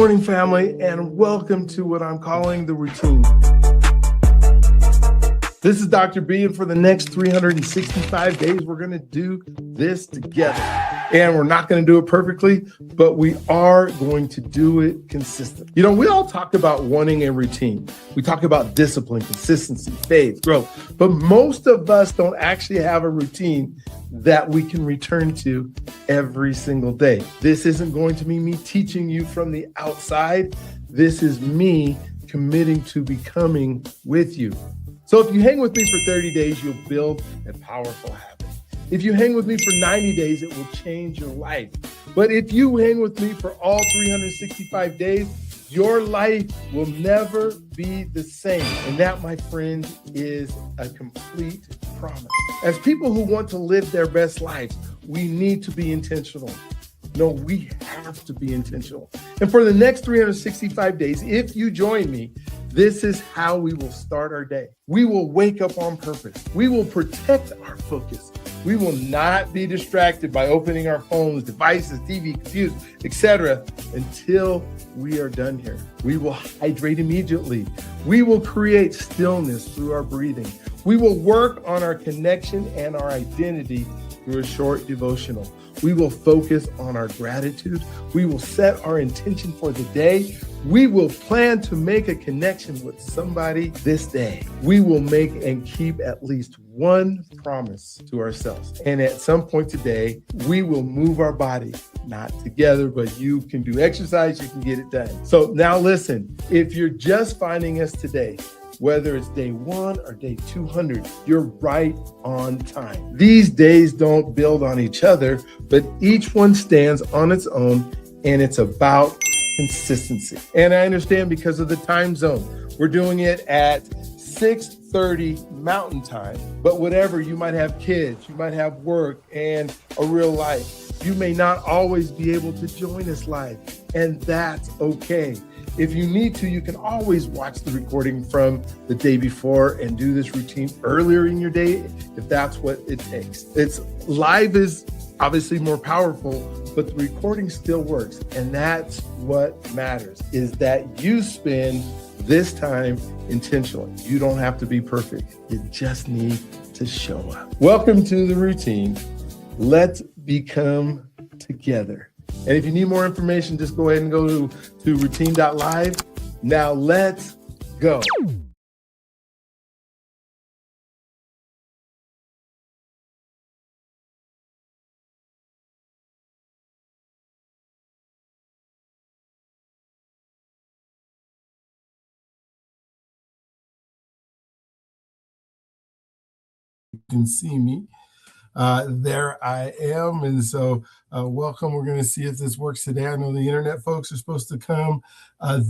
morning, family, and welcome to what I'm calling the routine. This is Dr. B, and for the next 365 days, we're going to do this together. And we're not going to do it perfectly, but we are going to do it consistently. You know, we all talk about wanting a routine. We talk about discipline, consistency, faith, growth, but most of us don't actually have a routine that we can return to every single day. This isn't going to be me teaching you from the outside. This is me committing to becoming with you. So if you hang with me for 30 days, you'll build a powerful habit. If you hang with me for 90 days, it will change your life. But if you hang with me for all 365 days, your life will never be the same. And that, my friend, is a complete promise. As people who want to live their best lives, we need to be intentional. No, we have to be intentional. And for the next 365 days, if you join me, this is how we will start our day. We will wake up on purpose. We will protect our focus. We will not be distracted by opening our phones, devices, TV, computers, etc. until we are done here. We will hydrate immediately. We will create stillness through our breathing. We will work on our connection and our identity through a short devotional. We will focus on our gratitude. We will set our intention for the day. We will plan to make a connection with somebody this day. We will make and keep at least one promise to ourselves. And at some point today, we will move our body, not together, but you can do exercise, you can get it done. So now listen, if you're just finding us today, whether it's day 1 or day 200, you're right on time. These days don't build on each other, but each one stands on its own, and it's about consistency. And I understand because of the time zone, we're doing it at 6:30 Mountain Time, but whatever, you might have kids, you might have work and a real life. You may not always be able to join us live, and that's okay. If you need to, you can always watch the recording from the day before and do this routine earlier in your day if that's what it takes. It's live is obviously more powerful, but the recording still works. And that's what matters, is that you spend this time intentionally. You don't have to be perfect. You just need to show up. Welcome to the routine. Let's become together. And if you need more information, just go ahead and go to routine.live. Now let's go. You can see me. There I am. And so welcome. We're going to see if this works today. I know the internet folks are supposed to come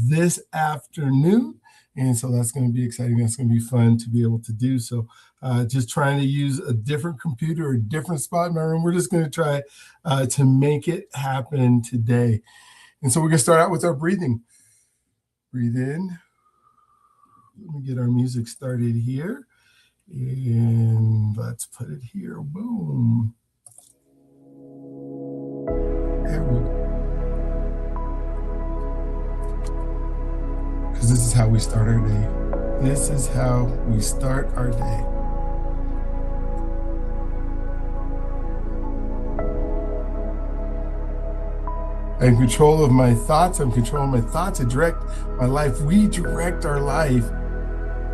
this afternoon. And so that's going to be exciting. That's going to be fun to be able to do. So just trying to use a different computer or a different spot in my room. We're just going to try to make it happen today. And so we're going to start out with our breathing. Breathe in. Let me get our music started here. And let's put it here. Boom. There we go. Because this is how we start our day. This is how we start our day. I'm in control of my thoughts. I'm controlling my thoughts. I direct my life. We direct our life.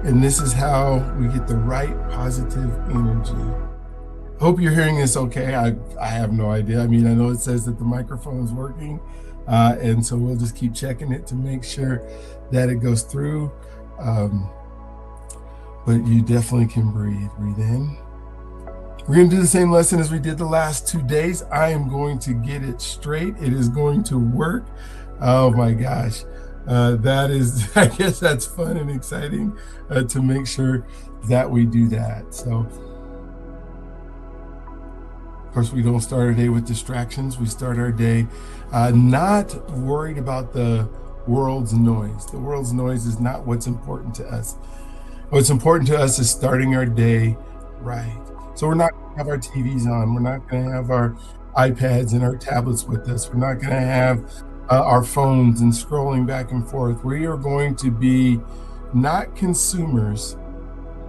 And this is how we get the right positive energy. Hope you're hearing this okay. I have no idea. I mean, I know it says that the microphone is working. And so we'll just keep checking it to make sure that it goes through. But you definitely can breathe. Breathe in. We're going to do the same lesson as we did the last 2 days. I am going to get it straight. It is going to work. Oh my gosh. That is, I guess that's fun and exciting to make sure that we do that. So, of course, we don't start our day with distractions. We start our day not worried about the world's noise. The world's noise is not what's important to us. What's important to us is starting our day right. So we're not going to have our TVs on. We're not going to have our iPads and our tablets with us. We're not going to have our phones and scrolling back and forth. We are going to be not consumers,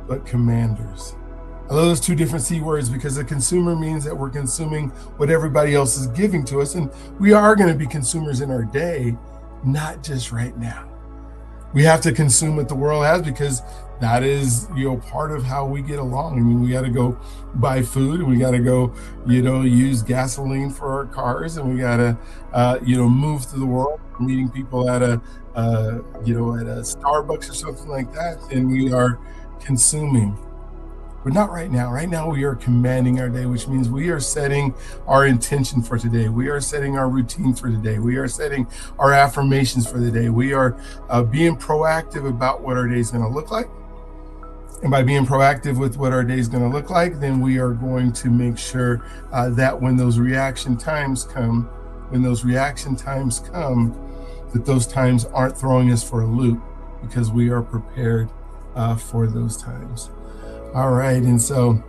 but commanders. I love those two different C words because a consumer means that we're consuming what everybody else is giving to us. And we are going to be consumers in our day, not just right now. We have to consume what the world has because that is, part of how we get along. I mean, we got to go buy food, and we got to go, use gasoline for our cars, and we got to, move through the world, meeting people at a Starbucks or something like that, and we are consuming. But not right now. Right now, we are commanding our day, which means we are setting our intention for today. We are setting our routine for today. We are setting our affirmations for the day. We are being proactive about what our day is going to look like. And by being proactive with what our day is going to look like, then we are going to make sure that when those reaction times come, that those times aren't throwing us for a loop because we are prepared for those times. All right, and so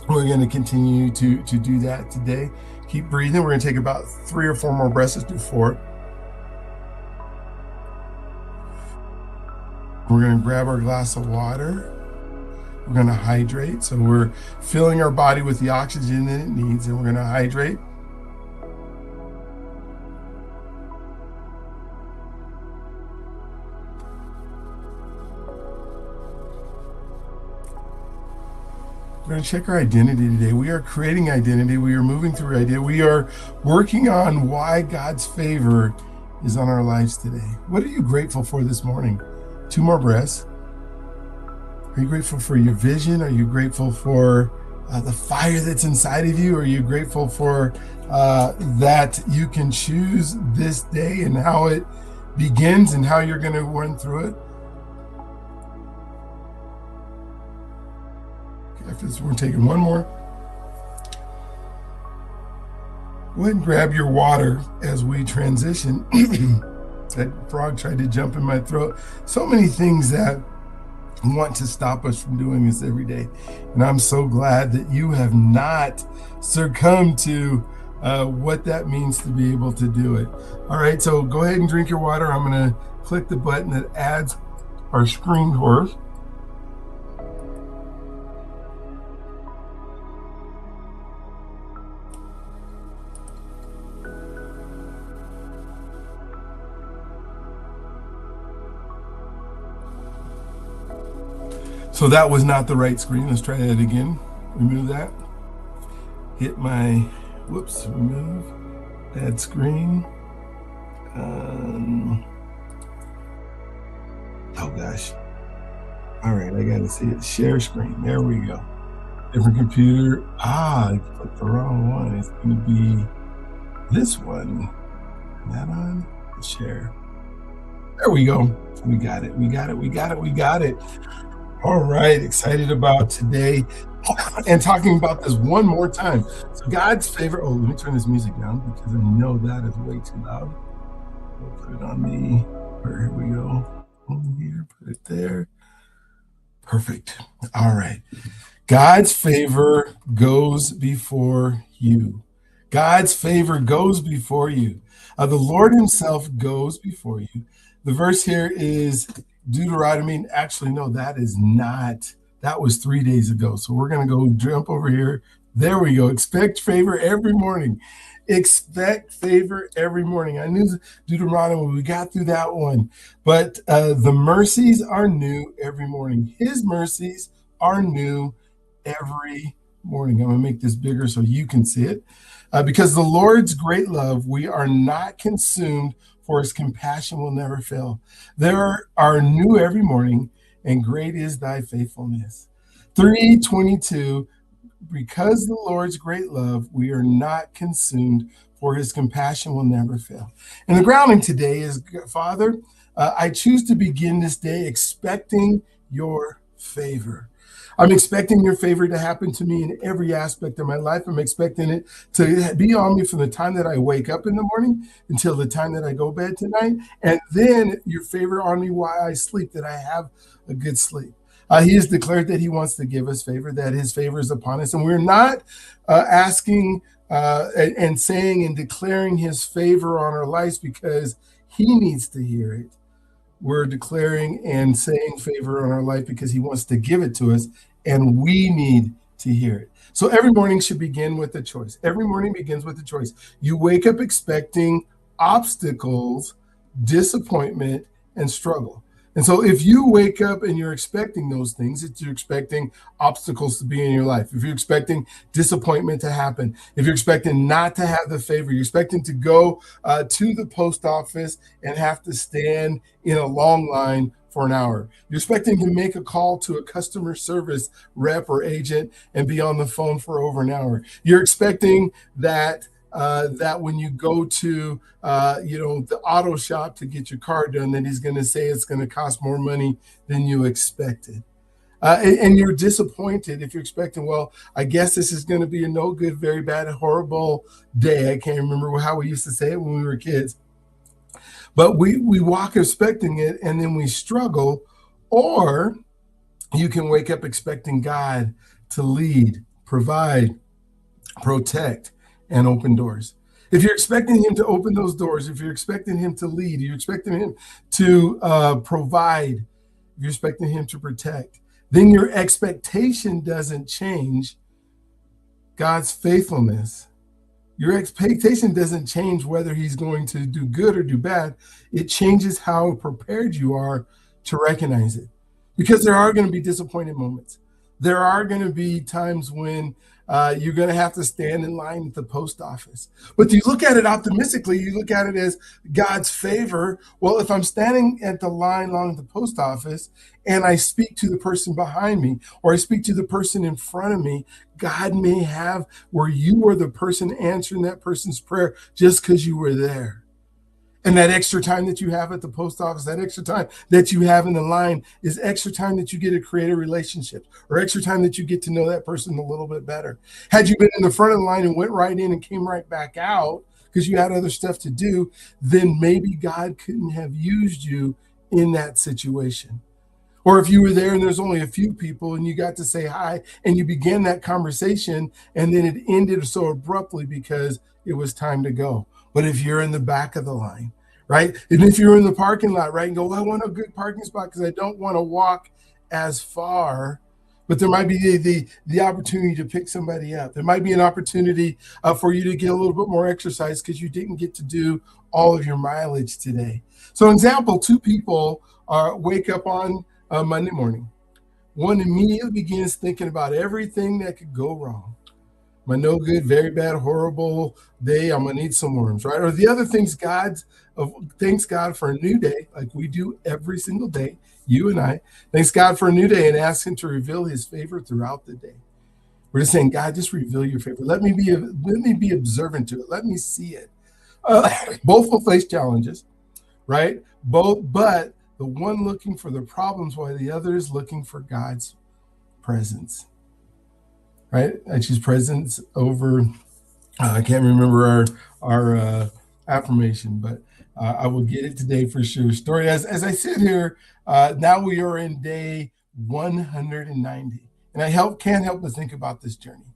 we're going to continue to do that today. Keep breathing. We're going to take about 3 or 4 more breaths. Let's do 4. We're going to grab our glass of water. We're going to hydrate. So we're filling our body with the oxygen that it needs, and we're going to hydrate. We're going to check our identity today. We are creating identity. We are moving through identity. We are working on why God's favor is on our lives today. What are you grateful for this morning? 2 more breaths. Are you grateful for your vision? Are you grateful for the fire that's inside of you? Are you grateful for that you can choose this day and how it begins and how you're going to run through it? After this, we're taking 1 more. Go ahead and grab your water as we transition. That frog tried to jump in my throat. So many things that want to stop us from doing this every day. And I'm so glad that you have not succumbed to what that means to be able to do it. All right, so go ahead and drink your water. I'm going to click the button that adds our screen for us. So that was not the right screen. Let's try that again. Remove that. Hit my, remove, add screen. Oh gosh. All right, I gotta see it. Share screen, there we go. Different computer. I clicked the wrong one. It's gonna be this one. Turn that on, share. There we go. We got it. All right, excited about today and talking about this one more time. So God's favor. Oh, let me turn this music down because I know that is way too loud. We'll put it on the, here we go. Over here, put it there. Perfect. All right. God's favor goes before you. God's favor goes before you. The Lord himself goes before you. The verse here is Deuteronomy. Actually, no, that is not. That was 3 days ago. So we're going to go jump over here. There we go. Expect favor every morning. Expect favor every morning. I knew Deuteronomy. We got through that one. But the mercies are new every morning. His mercies are new every morning. I'm going to make this bigger so you can see it. Because the Lord's great love, we are not consumed, for his compassion will never fail. There are new every morning, and great is thy faithfulness. 3:22, because the Lord's great love, we are not consumed, for his compassion will never fail. And the grounding today is, Father, I choose to begin this day expecting your favor. I'm expecting your favor to happen to me in every aspect of my life. I'm expecting it to be on me from the time that I wake up in the morning until the time that I go to bed tonight. And then your favor on me while I sleep, that I have a good sleep. He has declared that he wants to give us favor, that his favor is upon us. And we're not asking and saying and declaring his favor on our lives because he needs to hear it. We're declaring and saying favor on our life because he wants to give it to us, and we need to hear it. So every morning should begin with a choice. Every morning begins with a choice. You wake up expecting obstacles, disappointment, and struggle. And so if you wake up and you're expecting those things, if you're expecting obstacles to be in your life, if you're expecting disappointment to happen, if you're expecting not to have the favor, you're expecting to go to the post office and have to stand in a long line for an hour, you're expecting to make a call to a customer service rep or agent and be on the phone for over an hour. You're expecting that when you go to the auto shop to get your car done, that he's going to say it's going to cost more money than you expected. And you're disappointed if you're expecting, well, I guess this is going to be a no good, very bad, horrible day. I can't remember how we used to say it when we were kids. But we walk expecting it, and then we struggle. Or you can wake up expecting God to lead, provide, protect, and open doors. If you're expecting him to open those doors, if you're expecting him to lead, you're expecting him to provide, if you're expecting him to protect, then your expectation doesn't change God's faithfulness. Your expectation doesn't change whether he's going to do good or do bad. It changes how prepared you are to recognize it. Because there are going to be disappointed moments. There are going to be times when you're going to have to stand in line at the post office. But you look at it optimistically, you look at it as God's favor. Well, if I'm standing at the line along the post office and I speak to the person behind me or I speak to the person in front of me, God may have where you were the person answering that person's prayer just because you were there. And that extra time that you have at the post office, that extra time that you have in the line is extra time that you get to create a relationship or extra time that you get to know that person a little bit better. Had you been in the front of the line and went right in and came right back out because you had other stuff to do, then maybe God couldn't have used you in that situation. Or if you were there and there's only a few people and you got to say hi and you began that conversation and then it ended so abruptly because it was time to go. But if you're in the back of the line, right? And if you're in the parking lot, right, and go, well, I want a good parking spot because I don't want to walk as far, but there might be the opportunity to pick somebody up. There might be an opportunity for you to get a little bit more exercise because you didn't get to do all of your mileage today. So example, two people wake up on Monday morning. One immediately begins thinking about everything that could go wrong. My no good, very bad, horrible day. I'm gonna need some worms, right? Or the other things thanks God for a new day, like we do every single day. You and I, thanks God for a new day and ask him to reveal his favor throughout the day. We're just saying, God, just reveal your favor. Let me be observant to it. Let me see it. Both will face challenges, right? But the one looking for the problems while the other is looking for God's presence. Right? I choose presence over, I can't remember our affirmation, but I will get it today for sure. Story, as I sit here, now we are in day 190. And I can't help but think about this journey.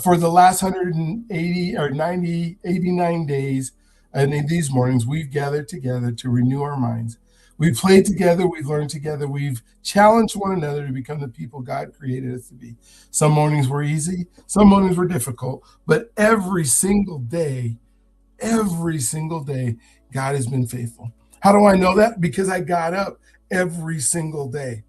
For the last 180 or 90, 89 days, and in these mornings, we've gathered together to renew our minds. We've played together, we've learned together, we've challenged one another to become the people God created us to be. Some mornings were easy, some mornings were difficult, but every single day, God has been faithful. How do I know that? Because I got up every single day.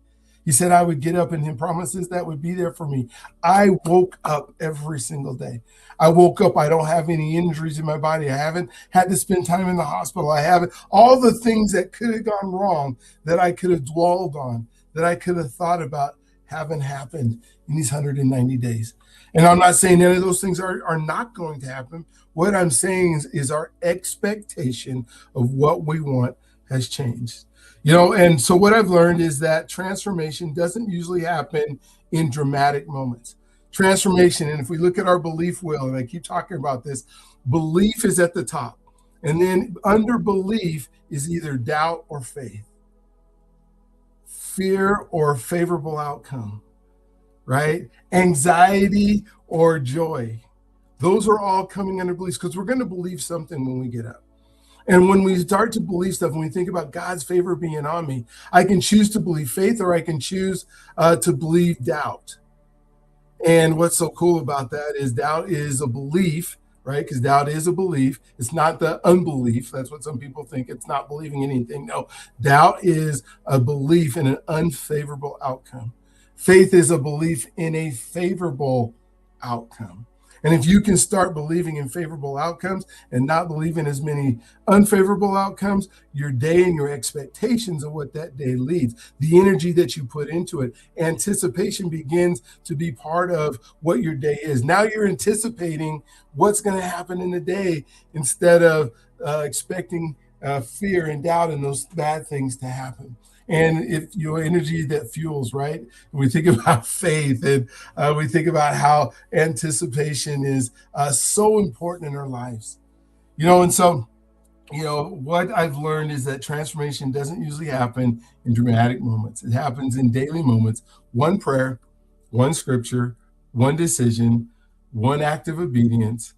He said I would get up, and he promises that would be there for me. I woke up every single day. I woke up. I don't have any injuries in my body. I haven't had to spend time in the hospital. I haven't. All the things that could have gone wrong, that I could have dwelled on, that I could have thought about, haven't happened in these 190 days. And I'm not saying any of those things are not going to happen. What I'm saying is our expectation of what we want has changed. And so what I've learned is that transformation doesn't usually happen in dramatic moments. Transformation, and if we look at our belief wheel, and I keep talking about this, belief is at the top. And then under belief is either doubt or faith, fear or favorable outcome, right? Anxiety or joy, Those are all coming under beliefs because we're going to believe something when we get up. And when we start to believe stuff, when we think about God's favor being on me, I can choose to believe faith or I can choose to believe doubt. And what's so cool about that is doubt is a belief, right? Because doubt is a belief. It's not the unbelief. That's what some people think. It's not believing anything. No, doubt is a belief in an unfavorable outcome. Faith is a belief in a favorable outcome. And if you can start believing in favorable outcomes and not believing as many unfavorable outcomes, your day and your expectations of what that day leads, the energy that you put into it, anticipation begins to be part of what your day is. Now you're anticipating what's going to happen in the day instead of expecting fear and doubt and those bad things to happen. And if your energy that fuels, right? We think about faith and we think about how anticipation is so important in our lives, and so, what I've learned is that transformation doesn't usually happen in dramatic moments. It happens in daily moments. One prayer, one scripture, one decision, one act of obedience,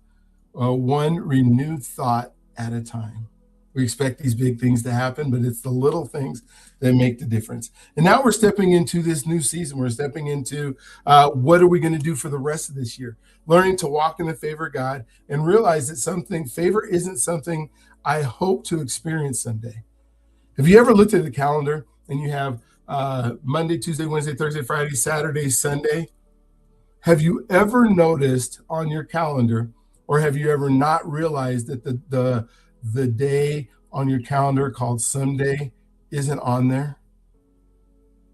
one renewed thought at a time. We expect these big things to happen, but it's the little things that make the difference. And now we're stepping into this new season. We're stepping into what are we going to do for the rest of this year? Learning to walk in the favor of God and realize that favor isn't something I hope to experience someday. Have you ever looked at the calendar and you have Monday, Tuesday, Wednesday, Thursday, Friday, Saturday, Sunday? Have you ever noticed on your calendar, or have you ever not realized that the day on your calendar called Sunday isn't on there?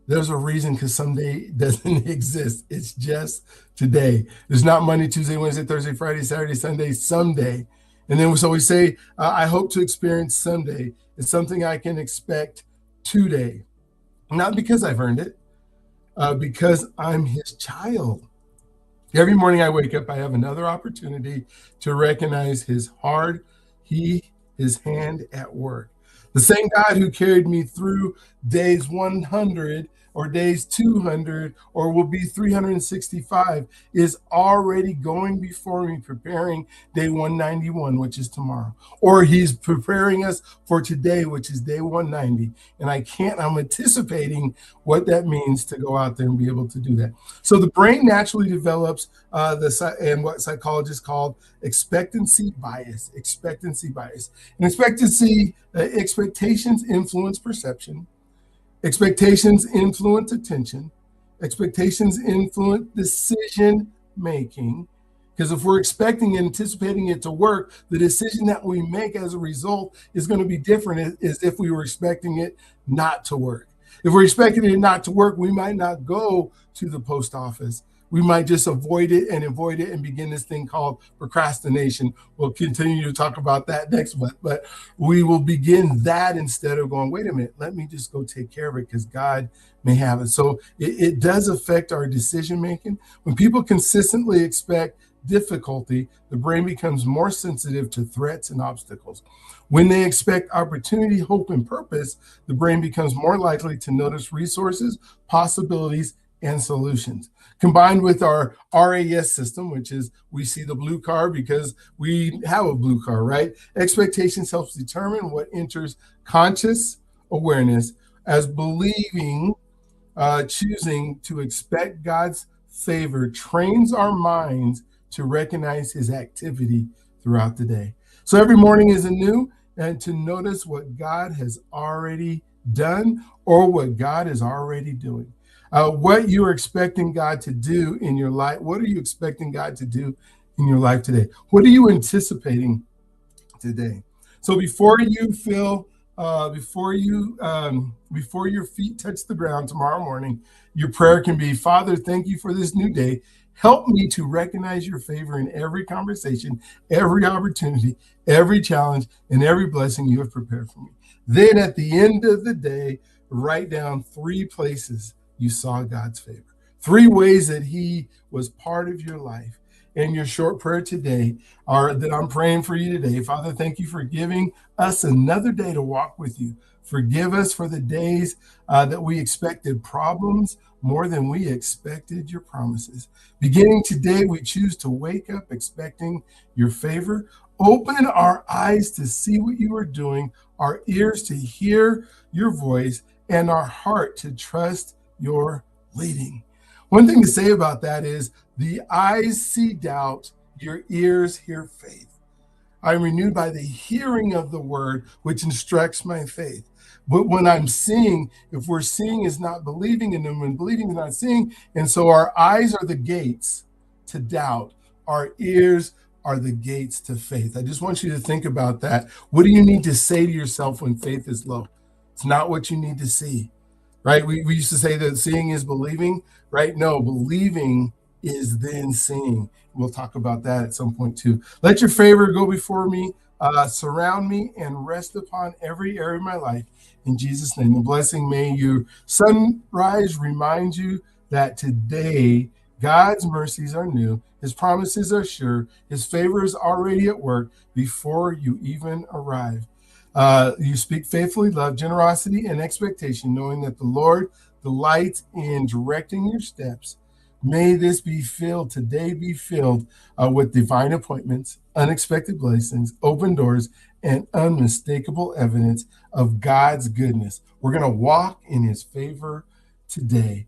There's a reason, because someday doesn't exist. It's just today. There's not Monday, Tuesday, Wednesday, Thursday, Friday, Saturday, Sunday, someday. And then so we say, I hope to experience someday. It's something I can expect today. Not because I've earned it, because I'm his child. Every morning I wake up, I have another opportunity to recognize his hand at work. The same God who carried me through days 100 or days 200 or will be 365 is already going before me, preparing day 191, which is tomorrow. Or he's preparing us for today, which is day 190. And I'm anticipating what that means to go out there and be able to do that. So the brain naturally develops and what psychologists call expectancy bias. And expectations influence perception. Expectations influence attention. Expectations influence decision making. Because if we're expecting and anticipating it to work, the decision that we make as a result is going to be different as if we were expecting it not to work. If we're expecting it not to work, we might not go to the post office. We might just avoid it and begin this thing called procrastination. We'll continue to talk about that next month, but we will begin that instead of going, wait a minute, let me just go take care of it because God may have it. So it does affect our decision making. When people consistently expect difficulty, the brain becomes more sensitive to threats and obstacles. When they expect opportunity, hope, and purpose, the brain becomes more likely to notice resources, possibilities, and solutions. Combined with our RAS system, which is we see the blue car because we have a blue car, right? Expectations helps determine what enters conscious awareness as believing, choosing to expect God's favor trains our minds to recognize his activity throughout the day. So every morning is anew, and to notice what God has already done or what God is already doing. What you are expecting God to do in your life. What are you expecting God to do in your life today? What are you anticipating today? So before your feet touch the ground tomorrow morning, your prayer can be, Father, thank you for this new day. Help me to recognize your favor in every conversation, every opportunity, every challenge, and every blessing you have prepared for me. Then at the end of the day, write down 3 places you saw God's favor. 3 ways that he was part of your life. And your short prayer today, that I'm praying for you today. Father, thank you for giving us another day to walk with you. Forgive us for the days that we expected problems more than we expected your promises. Beginning today, we choose to wake up expecting your favor. Open our eyes to see what you are doing, our ears to hear your voice, and our heart to trust your leading. One thing to say about that is the eyes see doubt, your ears hear faith. I'm renewed by the hearing of the word, which instructs my faith. But when I'm seeing, if we're seeing is not believing, and then when believing is not seeing, and so our eyes are the gates to doubt, our ears are the gates to faith. I just want you to think about that. What do you need to say to yourself when faith is low? It's not what you need to see, right? We used to say that seeing is believing, right? No, believing is then seeing. We'll talk about that at some point too. Let your favor go before me, surround me, and rest upon every area of my life. In Jesus' name, the blessing, may your sunrise remind you that today God's mercies are new, his promises are sure, his favor is already at work before you even arrive. You speak faithfully, love, generosity, and expectation, knowing that the Lord delights in directing your steps. May this be filled, today be filled with divine appointments, unexpected blessings, open doors, and unmistakable evidence of God's goodness. We're going to walk in his favor today.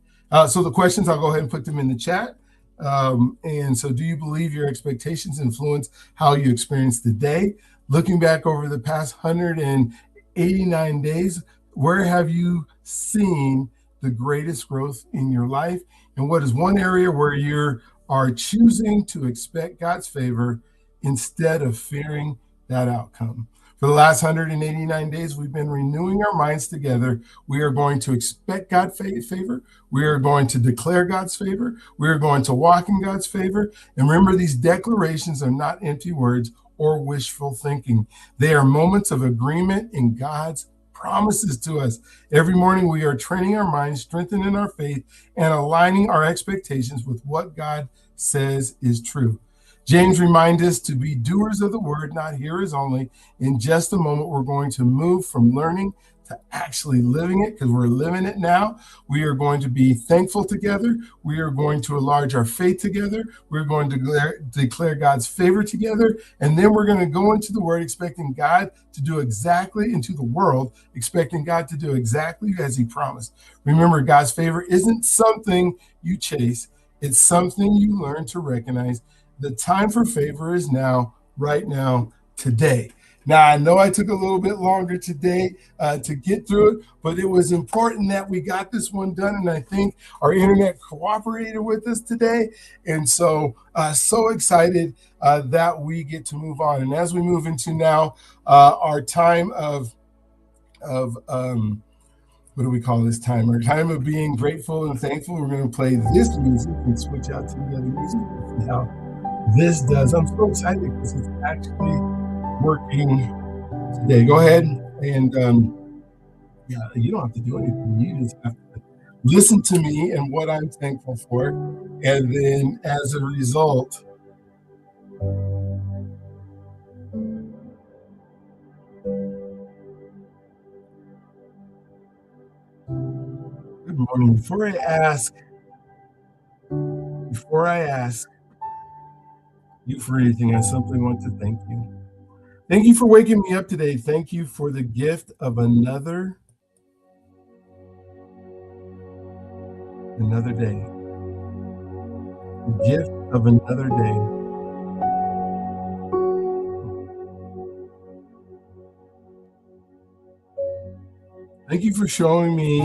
So the questions, I'll go ahead and put them in the chat. And so, do you believe your expectations influence how you experience the day? Looking back over the past 189 days, where have you seen the greatest growth in your life? And what is one area where you are choosing to expect God's favor instead of fearing that outcome? For the last 189 days, we've been renewing our minds together. We are going to expect God's favor. We are going to declare God's favor. We are going to walk in God's favor. And remember, these declarations are not empty words or wishful thinking. They are moments of agreement in God's promises to us. Every morning we are training our minds, strengthening our faith, and aligning our expectations with what God says is true. James reminds us to be doers of the word, not hearers only. In just a moment, we're going to move from learning to actually living it, because we're living it now. We are going to be thankful together. We are going to enlarge our faith together. We're going to declare God's favor together. And then we're going to go into the word expecting God to do exactly, into the world, expecting God to do exactly as he promised. Remember, God's favor isn't something you chase. It's something you learn to recognize. The time for favor is now, right now, today. Now, I know I took a little bit longer today to get through it, but it was important that we got this one done. And I think our internet cooperated with us today. And so, so excited that we get to move on. And as we move into now our time of what do we call this time? Our time of being grateful and thankful. We're going to play this music and switch out to the other music and see how this does. I'm so excited because it's actually working today. Go ahead and yeah, you don't have to do anything. You just have to listen to me and what I'm thankful for. And then as a result, good morning. Before I ask you for anything, I simply want to thank you. Thank you for waking me up today. Thank you for the gift of another day. The gift of another day. Thank you for showing me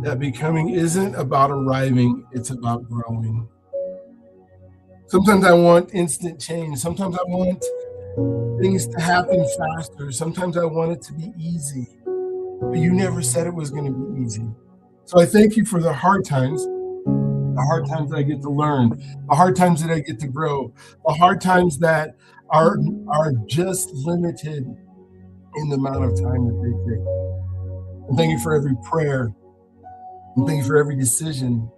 that becoming isn't about arriving, it's about growing. Sometimes I want instant change. Sometimes I want things to happen faster. Sometimes I want it to be easy. But you never said it was going to be easy. So I thank you for the hard times that I get to learn, the hard times that I get to grow, the hard times that are just limited in the amount of time that they take. And thank you for every prayer. And thank you for every decision.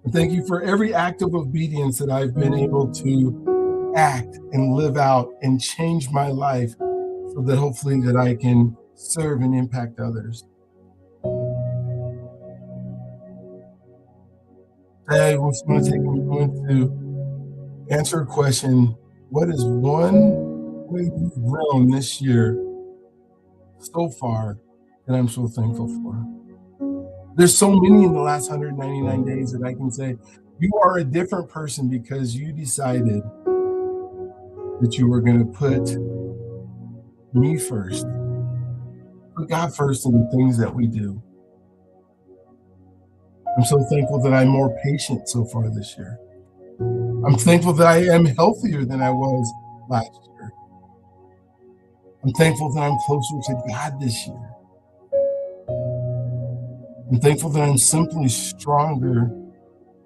And thank you for every act of obedience that I've been able to act and live out and change my life so that hopefully that I can serve and impact others. Today, we just want to take a moment to answer a question. What is one way you've grown this year so far that I'm so thankful for? There's so many in the last 199 days that I can say, you are a different person because you decided that you were going to put me first, put God first in the things that we do. I'm so thankful that I'm more patient so far this year. I'm thankful that I am healthier than I was last year. I'm thankful that I'm closer to God this year. I'm thankful that I'm simply stronger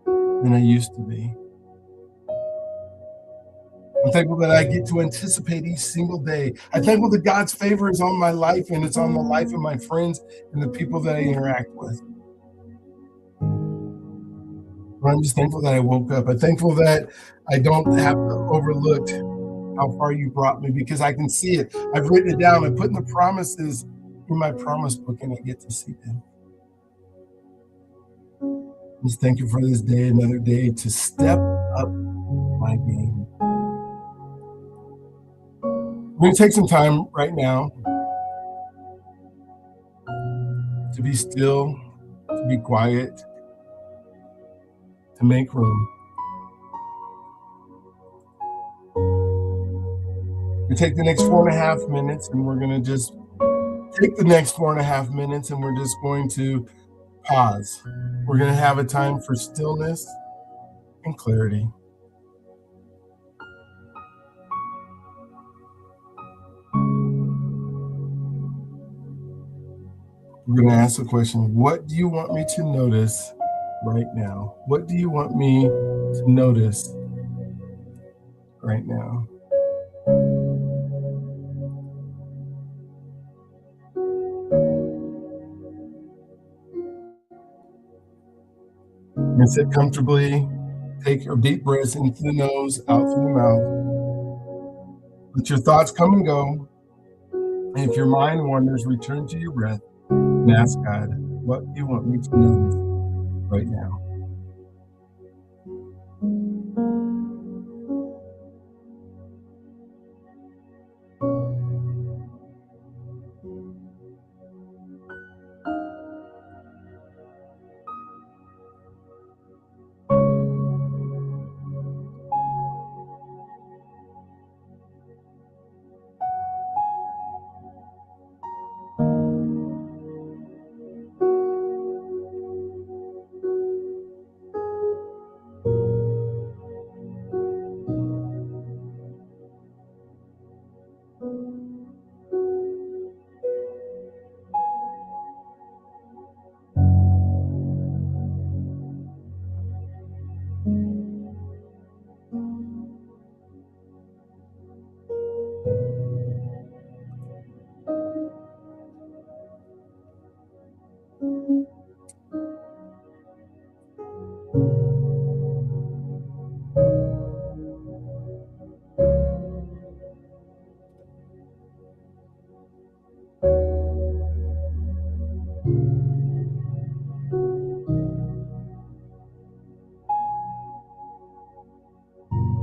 than I used to be. I'm thankful that I get to anticipate each single day. I'm thankful that God's favor is on my life and it's on the life of my friends and the people that I interact with. But I'm just thankful that I woke up. I'm thankful that I don't have to overlook how far you brought me because I can see it. I've written it down. I'm putting the promises in my promise book and I get to see them. Just thank you for this day, another day to step up my game. We're going to take some time right now to be still, to be quiet, to make room. We take the next 4.5 minutes and we're going to just take the next 4.5 minutes and we're just going to pause. We're going to have a time for stillness and clarity. We're going to ask the question, what do you want me to notice right now? What do you want me to notice right now? And sit comfortably. Take your deep breaths into the nose, out through the mouth. Let your thoughts come and go. And if your mind wanders, return to your breath and ask God, what do you want me to notice right now?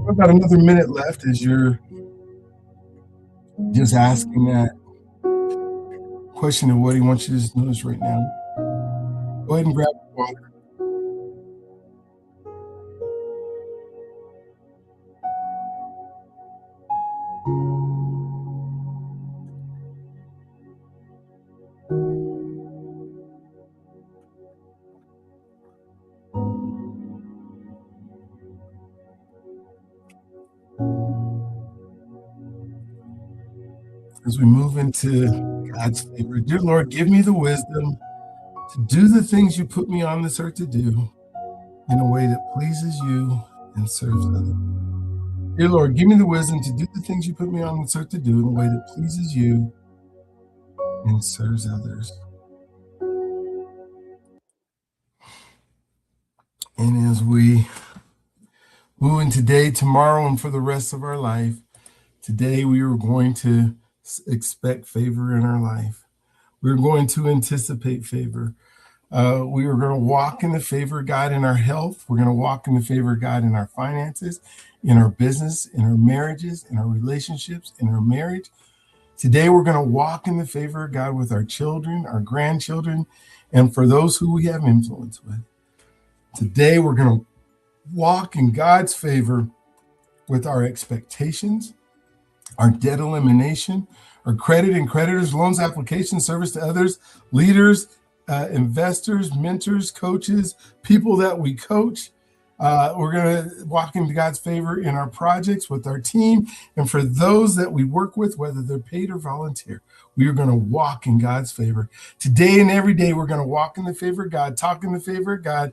About another minute left as you're just asking that question of what he wants you to notice right now. Go ahead and grab the water. As we move into God's favor, dear Lord, give me the wisdom to do the things you put me on this earth to do in a way that pleases you and serves others. Dear Lord, give me the wisdom to do the things you put me on this earth to do in a way that pleases you and serves others. And as we move in today, tomorrow, and for the rest of our life, today we are going to expect favor in our life. We're going to anticipate favor. We are going to walk in the favor of God in our health. We're going to walk in the favor of God in our finances, in our business, in our marriages, in our relationships, in our marriage. Today, we're going to walk in the favor of God with our children, our grandchildren, and for those who we have influence with. Today, we're going to walk in God's favor with our expectations, our debt elimination, our credit and creditors, loans, applications, service to others, leaders, investors, mentors, coaches, people that we coach. We're going to walk into God's favor in our projects with our team. And for those that we work with, whether they're paid or volunteer, we are going to walk in God's favor. Today and every day, we're going to walk in the favor of God, talk in the favor of God,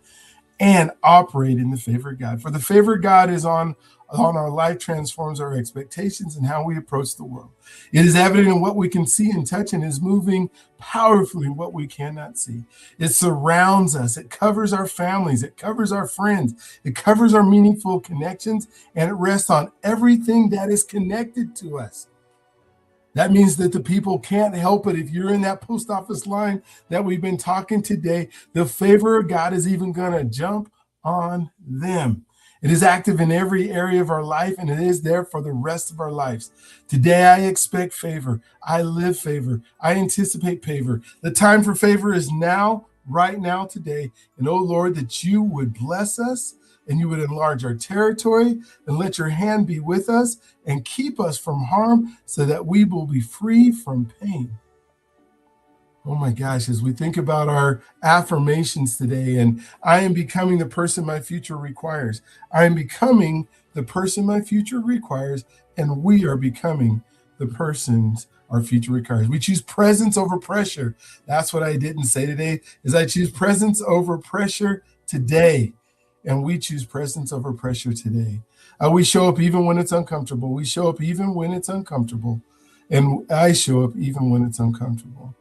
and operate in the favor of God. For the favor of God is on our life, transforms our expectations and how we approach the world. It is evident in what we can see and touch, and is moving powerfully in what we cannot see. It surrounds us. It covers our families. It covers our friends. It covers our meaningful connections, and it rests on everything that is connected to us. That means that the people can't help it. If you're in that post office line that we've been talking today, the favor of God is even going to jump on them. It is active in every area of our life, and it is there for the rest of our lives. Today, I expect favor. I live favor. I anticipate favor. The time for favor is now, right now, today. And oh Lord, that you would bless us, and you would enlarge our territory, and let your hand be with us and keep us from harm, so that we will be free from pain. Oh my gosh, as we think about our affirmations today, and I am becoming the person my future requires. I am becoming the person my future requires, and we are becoming the persons our future requires. We choose presence over pressure. That's what I didn't say today, is I choose presence over pressure today. And we choose presence over pressure today. We show up even when it's uncomfortable. We show up even when it's uncomfortable. And I show up even when it's uncomfortable.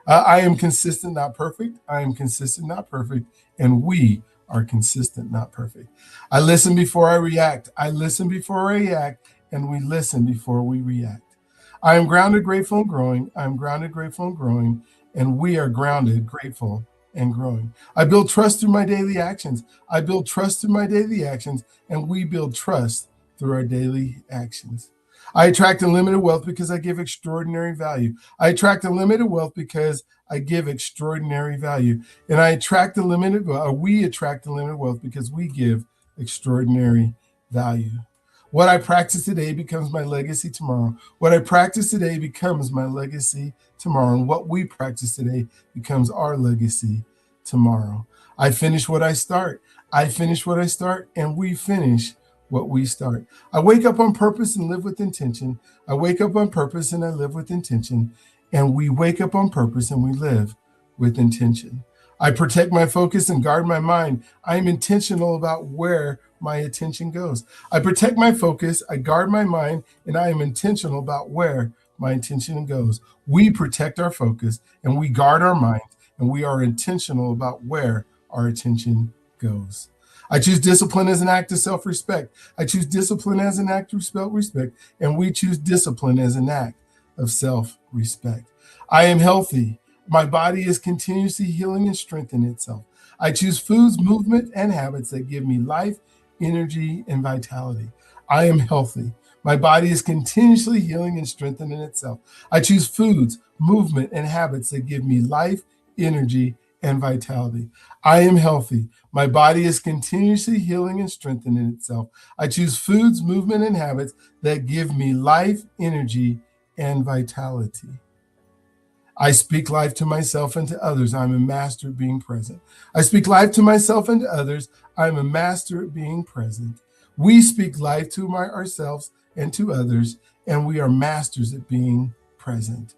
I am consistent, not perfect. I am consistent, not perfect. And we are consistent, not perfect. I listen before I react. I listen before I react. And we listen before we react. I am grounded, grateful, and growing. I am grounded, grateful, and growing. And we are grounded, grateful, and growing. I build trust through my daily actions. I build trust through my daily actions, and we build trust through our daily actions. I attract unlimited wealth because I give extraordinary value. I attract unlimited wealth because I give extraordinary value. And we attract unlimited wealth because we give extraordinary value. What I practice today becomes my legacy tomorrow. What I practice today becomes my legacy tomorrow. And what we practice today becomes our legacy tomorrow. I finish what I start. I finish what I start, and we finish what we start. I wake up on purpose and live with intention. I wake up on purpose and I live with intention. And we wake up on purpose and we live with intention. I protect my focus and guard my mind. I am intentional about where my attention goes. I protect my focus, I guard my mind, and I am intentional about where my attention goes. We protect our focus and we guard our mind, and we are intentional about where our attention goes. I choose discipline as an act of self-respect. I choose discipline as an act of self-respect, and we choose discipline as an act of self-respect. I am healthy. My body is continuously healing and strengthening itself. I choose foods, movement, and habits that give me life, energy, and vitality. I am healthy. My body is continuously healing and strengthening itself. I choose foods, movement, and habits that give me life, energy, and vitality. I am healthy. My body is continuously healing and strengthening itself. I choose foods, movement, and habits that give me life, energy, and vitality. I speak life to myself and to others. I'm a master at being present. I speak life to myself and to others. I'm a master at being present. We speak life to ourselves and to others, and we are masters at being present.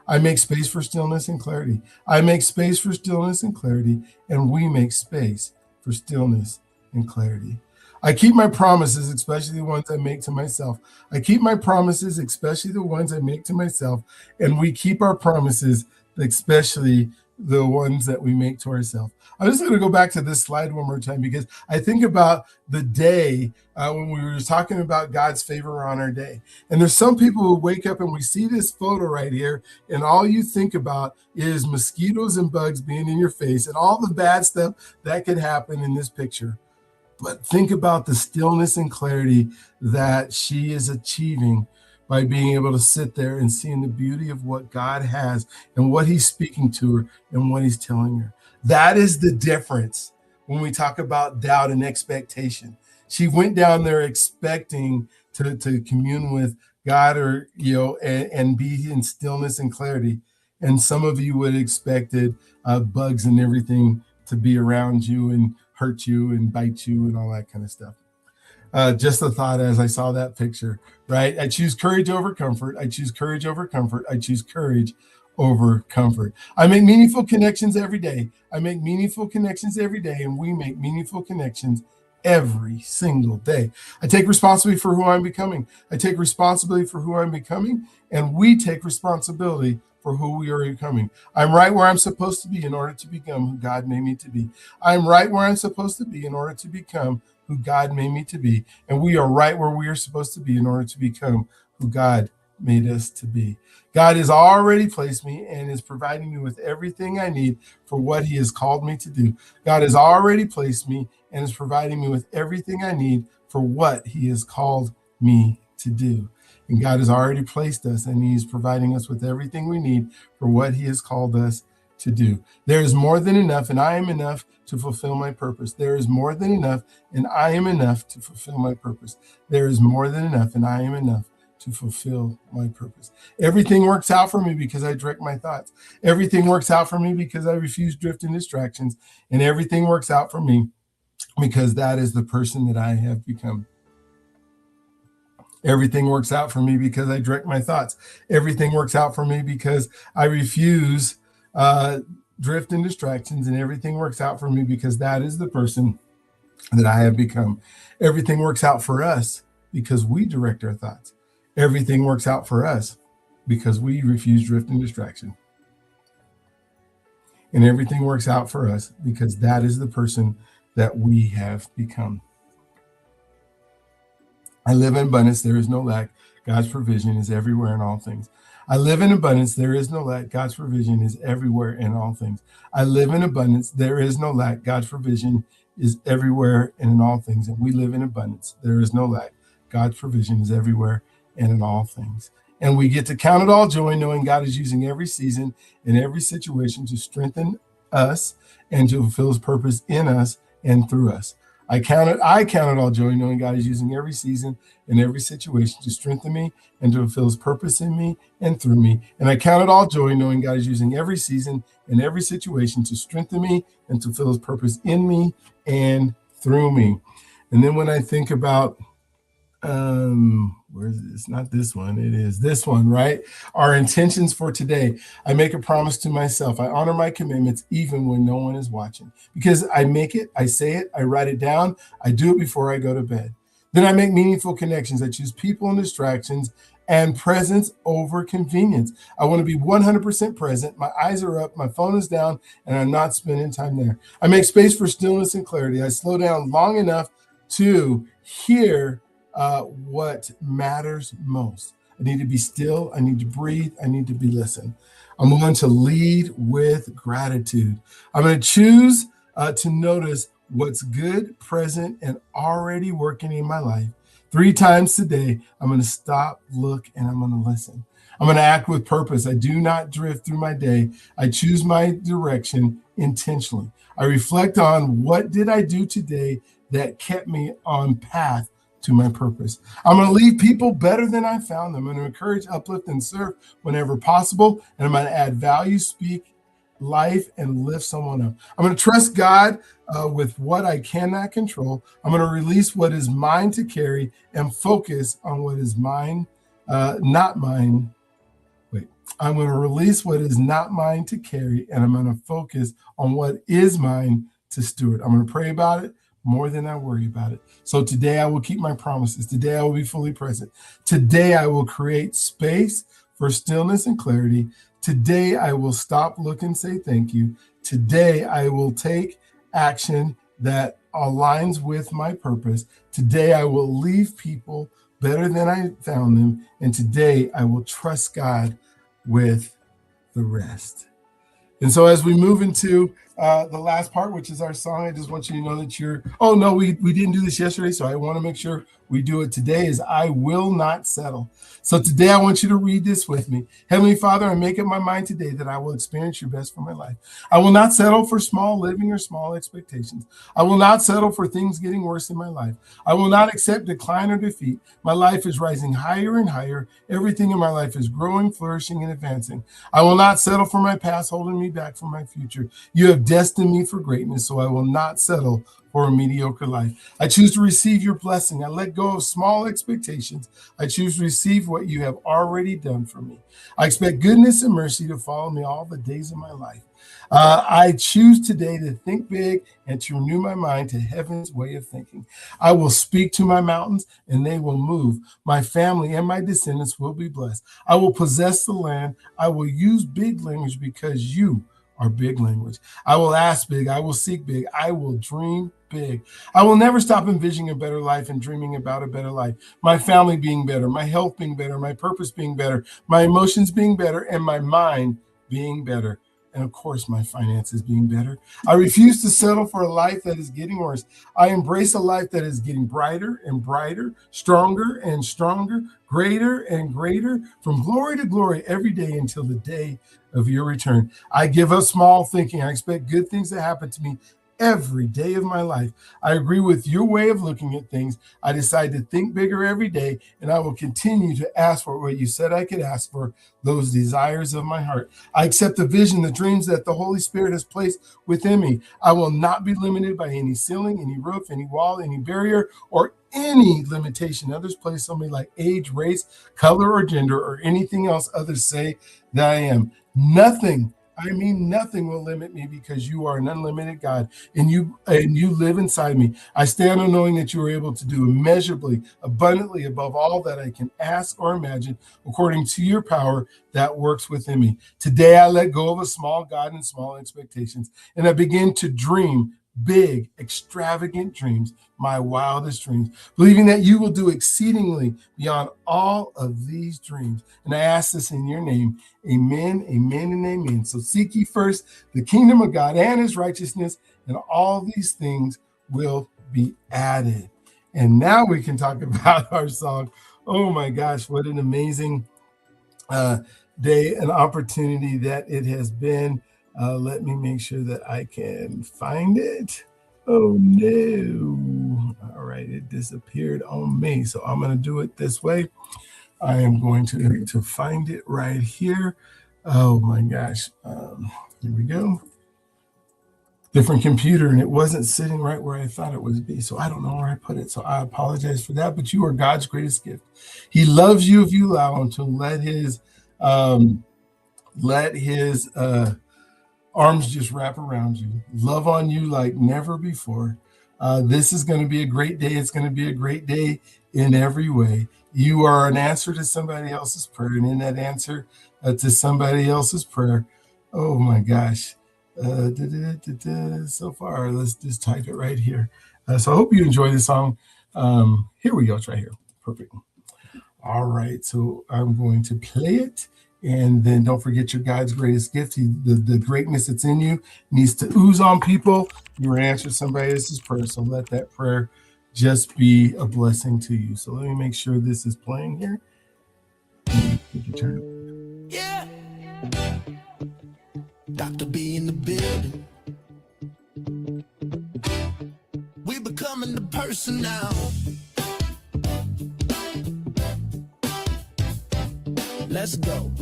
I make space for stillness and clarity. I make space for stillness and clarity, and we make space for stillness and clarity. I keep my promises, especially the ones I make to myself. I keep my promises, especially the ones I make to myself, and we keep our promises, especially the ones that we make to ourselves. I'm just going to go back to this slide one more time because I think about the day when we were talking about God's favor on our day. And there's some people who wake up and we see this photo right here, and all you think about is mosquitoes and bugs being in your face and all the bad stuff that could happen in this picture. But think about the stillness and clarity that she is achieving by being able to sit there and seeing the beauty of what God has and what he's speaking to her and what he's telling her. That is the difference when we talk about doubt and expectation. She went down there expecting to commune with God or, and be in stillness and clarity. And some of you would have expected bugs and everything to be around you and hurt you and bite you and all that kind of stuff. Just a thought as I saw that picture, right? I choose courage over comfort. I choose courage over comfort. I choose courage over comfort. I make meaningful connections every day. I make meaningful connections every day, and we make meaningful connections every single day. I take responsibility for who I'm becoming. I take responsibility for who I'm becoming, and we take responsibility for who we are becoming. I'm right where I'm supposed to be in order to become who God made me to be. I'm right where I'm supposed to be in order to become who God made me to be. And we are right where we are supposed to be in order to become who God made us to be. God has already placed me and is providing me with everything I need for what he has called me to do. God has already placed me and is providing me with everything I need for what he has called me to do. And God has already placed us and he's providing us with everything we need for what he has called us to do. There is more than enough, and I am enough to fulfill my purpose. There is more than enough, and I am enough to fulfill my purpose. There is more than enough, and I am enough to fulfill my purpose. Everything works out for me because I direct my thoughts. Everything works out for me because I refuse drift and distractions, and everything works out for me because that is the person that I have become. Everything works out for me because I direct my thoughts. Everything works out for me because I refuse drift and distractions, and everything works out for me because that is the person that I have become. Everything works out for us because we direct our thoughts. Everything works out for us because we refuse drift and distraction. And everything works out for us because that is the person that we have become. I live in abundance. There is no lack. God's provision is everywhere in all things. I live in abundance. There is no lack. God's provision is everywhere in all things. I live in abundance. There is no lack. God's provision is everywhere and in all things. And we live in abundance. There is no lack. God's provision is everywhere and in all things. And we get to count it all joy, knowing God is using every season and every situation to strengthen us and to fulfill his purpose in us and through us. I count it all joy, knowing God is using every season and every situation to strengthen me and to fulfill his purpose in me and through me. And I count it all joy, knowing God is using every season and every situation to strengthen me and to fulfill his purpose in me and through me. And then when I think about, where is it? It's not this one. It is this one, right? Our intentions for today. I make a promise to myself. I honor my commitments even when no one is watching, because I make it, I say it, I write it down. I do it before I go to bed. Then I make meaningful connections. I choose people and distractions and presence over convenience. I want to be 100% present. My eyes are up, my phone is down, and I'm not spending time there. I make space for stillness and clarity. I slow down long enough to hear what matters most. I need to be still. I need to breathe. I need to be listened. I'm going to lead with gratitude. I'm going to choose to notice what's good, present, and already working in my life. 3 times today, I'm going to stop, look, and I'm going to listen. I'm going to act with purpose. I do not drift through my day. I choose my direction intentionally. I reflect on what did I do today that kept me on path to my purpose. I'm going to leave people better than I found them. I'm going to encourage, uplift, and serve whenever possible. And I'm going to add value, speak life, and lift someone up. I'm going to trust God with what I cannot control. I'm going to release what is mine to carry and focus on what is mine, not mine. I'm going to release what is not mine to carry, and I'm going to focus on what is mine to steward. I'm going to pray about it more than I worry about it. So today I will keep my promises. Today I will be fully present. Today I will create space for stillness and clarity. Today, I will stop, look, and say thank you. Today, I will take action that aligns with my purpose. Today, I will leave people better than I found them. And today, I will trust God with the rest. And so as we move into the last part, which is our song, I just want you to know that we didn't do this yesterday, so I want to make sure we do it today, is I will not settle. So today I want you to read this with me. Heavenly Father, I make up my mind today that I will experience your best for my life. I will not settle for small living or small expectations. I will not settle for things getting worse in my life. I will not accept decline or defeat. My life is rising higher and higher. Everything in my life is growing, flourishing, and advancing. I will not settle for my past holding me back from my future. You have destined me for greatness, so I will not settle for a mediocre life. I choose to receive your blessing. I let go of small expectations. I choose to receive what you have already done for me. I expect goodness and mercy to follow me all the days of my life. I choose today to think big and to renew my mind to heaven's way of thinking. I will speak to my mountains and they will move. My family and my descendants will be blessed. I will possess the land. I will use big language because you are big language. I will ask big. I will seek big. I will dream big. I will never stop envisioning a better life and dreaming about a better life. My family being better, my health being better, my purpose being better, my emotions being better, and my mind being better. And of course, my finances being better. I refuse to settle for a life that is getting worse. I embrace a life that is getting brighter and brighter, stronger and stronger, greater and greater, from glory to glory every day until the day of your return. I give up small thinking. I expect good things to happen to me every day of my life. I agree with your way of looking at things. I decide to think bigger every day, and I will continue to ask for what you said I could ask for, those desires of my heart. I accept the vision, the dreams that the Holy Spirit has placed within me. I will not be limited by any ceiling, any roof, any wall, any barrier, or any limitation others place on me, like age, race, color, or gender, or anything else others say that I am. Nothing will limit me, because you are an unlimited God and you live inside me. I stand on knowing that you are able to do immeasurably, abundantly above all that I can ask or imagine, according to your power that works within me. Today, I let go of a small God and small expectations, and I begin to dream big, extravagant dreams, my wildest dreams, believing that you will do exceedingly beyond all of these dreams. And I ask this in your name. Amen, amen, and amen. So seek ye first the kingdom of God and his righteousness, and all these things will be added. And now we can talk about our song. Oh my gosh, what an amazing day, an opportunity that it has been. Let me make sure that I can find it. Oh no. All right, it disappeared on me. So I'm going to do it this way. I am going to find it right here. Oh my gosh. Here we go. Different computer, and it wasn't sitting right where I thought it would be. So I don't know where I put it. So I apologize for that, but you are God's greatest gift. He loves you if you allow him to let his arms just wrap around you, love on you like never before. This is going to be a great day. It's going to be a great day in every way. You are an answer to somebody else's prayer, and in that answer to somebody else's prayer, oh my gosh. So far, let's just type it right here. So I hope you enjoy the song. Here we go. It's right here. Perfect. All right. So I'm going to play it. And then don't forget your God's greatest gift. The greatness that's in you needs to ooze on people. You answer somebody else's prayer. So let that prayer just be a blessing to you. So let me make sure this is playing here. Did you turn it? Yeah. Dr.B in the building. We're becoming the person now. Let's go.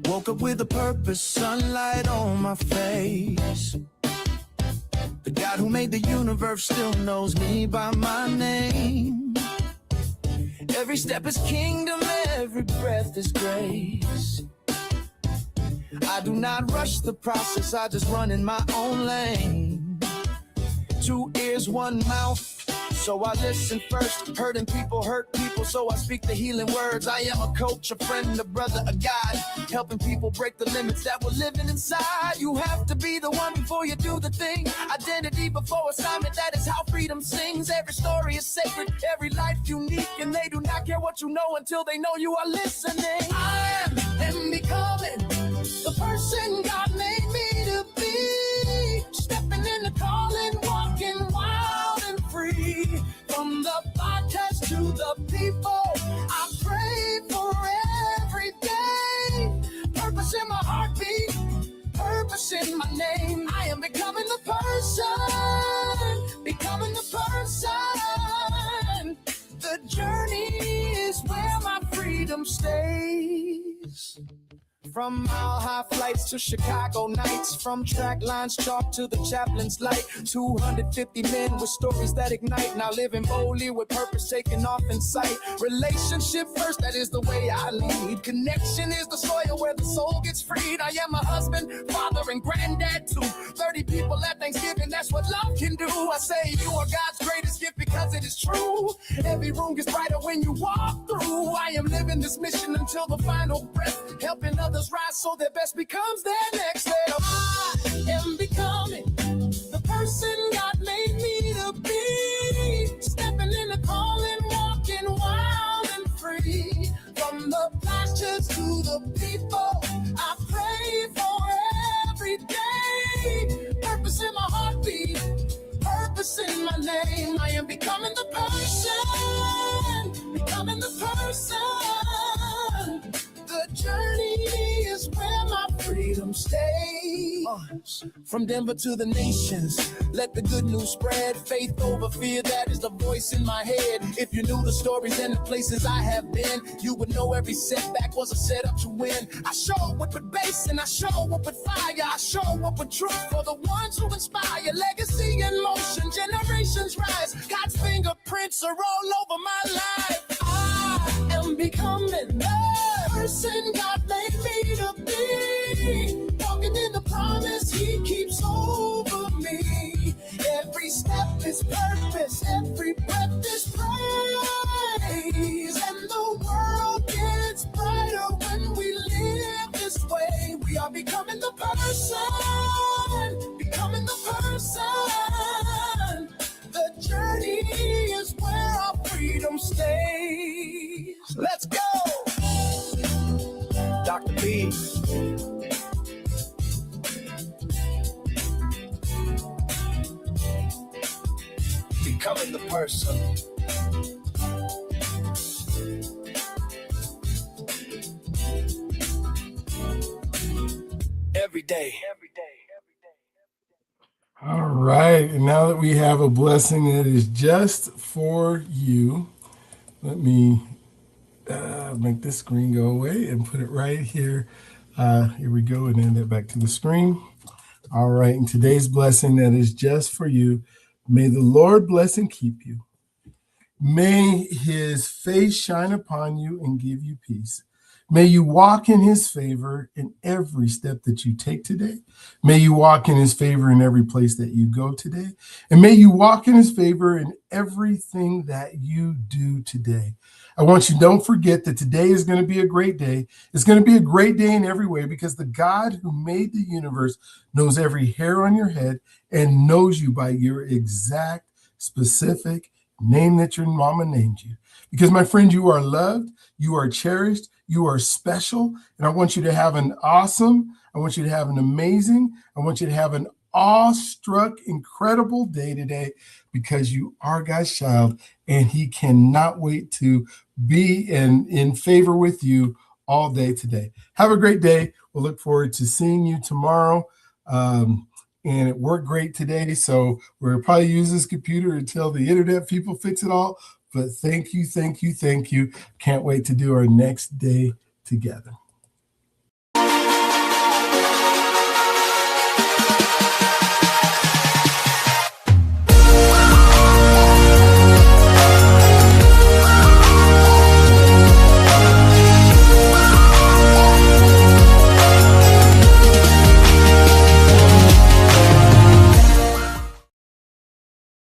Woke up with a purpose, sunlight on my face. The God who made the universe still knows me by my name. Every step is kingdom, every breath is grace. I do not rush the process, I just run in my own lane. 2 ears, 1 mouth, So I listen first. Hurting people hurt people, so I speak the healing words. I am a coach, a friend, a brother, a guide, helping people break the limits that we're living inside. You have to be the one before you do the thing. Identity before assignment, that is how freedom sings. Every story is sacred, every life unique, and they do not care what you know until they know you are listening. I am becoming the person God made me to be. Stepping in the calling, walking wild and free. From the podcast to the people, I pray for every day. Purpose in my heartbeat, purpose in my name. I am becoming the person, becoming the person. The journey is where my freedom stays. From mile-high flights to Chicago nights, from track lines chalk to the chaplain's light. 250 men with stories that ignite, now living boldly with purpose taking off in sight. Relationship first, that is the way I lead. Connection is the soil where the soul gets freed. I am a husband, father, and granddad too. 30 people at Thanksgiving, that's what love can do. I say you are God's greatest gift because it is true. Every room gets brighter when you walk through. I am living this mission until the final breath, helping others rise so their best becomes their next step. I am becoming the person God made me to be. Stepping in the calling, walking wild and free. From the pastures to the people, I pray for every day. Purpose in my heartbeat, purpose in my name. I am becoming the person, becoming the person. The journey is where my freedom stays. From Denver to the nations, let the good news spread. Faith over fear, that is the voice in my head. If you knew the stories and the places I have been, you would know every setback was a setup to win. I show up with bass and I show up with fire. I show up with truth for the ones who inspire. Legacy in motion, generations rise. God's fingerprints are all over my life. I am becoming the person God made me to be. Walking in the promise He keeps over me. Every step is purpose, every breath is praise. And the world gets brighter when we live this way. We are becoming the person, becoming the person. The journey is where our freedom stays. Let's go! Dr.B. Becoming the person. Every day. All right. And now that we have a blessing that is just for you, let me make this screen go away and put it right here. Here we go, and then that back to the screen. All right, and today's blessing that is just for you. May the Lord bless and keep you. May His face shine upon you and give you peace. May you walk in His favor in every step that you take today. May you walk in His favor in every place that you go today. And may you walk in His favor in everything that you do today. I want you, don't forget that today is going to be a great day. It's going to be a great day in every way because the God who made the universe knows every hair on your head and knows you by your exact specific name that your mama named you. Because, my friend, you are loved, you are cherished, you are special, and I want you to have an awesome, I want you to have an amazing, I want you to have an awestruck, incredible day today because you are God's child and He cannot wait to be in favor with you all day today. Have a great day. We'll look forward to seeing you tomorrow. And it worked great today. So we'll probably use this computer until the internet people fix it all. But thank you, thank you, thank you. Can't wait to do our next day together.